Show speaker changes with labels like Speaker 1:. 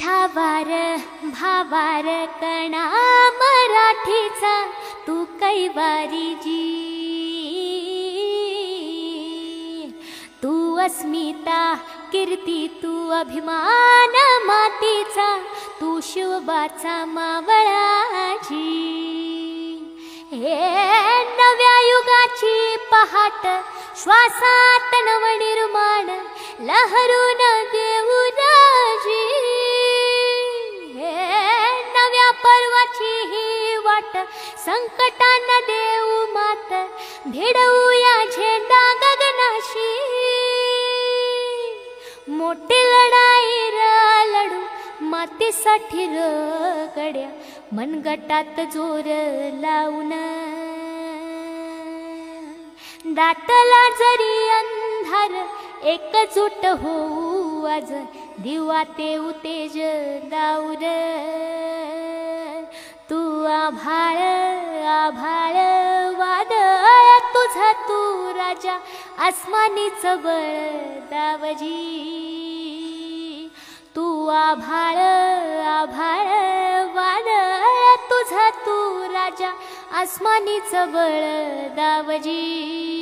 Speaker 1: छावार भावार कणा मराठीचा तू कैवारी जी, तू अस्मिता कीर्ती तू अभिमान मातीचा, तू शिवबाचा मावळाजी। हे नव्या युगाची पहाट श्वासात नवनिर्माण लहरून देऊ राजी। हे नव्या पर्वाची ही वाट संकटांना देऊ मात, भिडवूया झेंडा गगनाशी। मोठी लढाई लढू मातीसाठी गड्या, मनगटात जोर लावून। दाटला जरी अंधार एकजूट होऊ आज, दिवा ते उतेज दाऊर। तू आभाळ आभाळ वादळ तुझा तू राजा, आसमानीच बळ दावजी। तू आभाळ आभाळ वादळ तुझा तू राजा, आसमानीच बळ दावजी।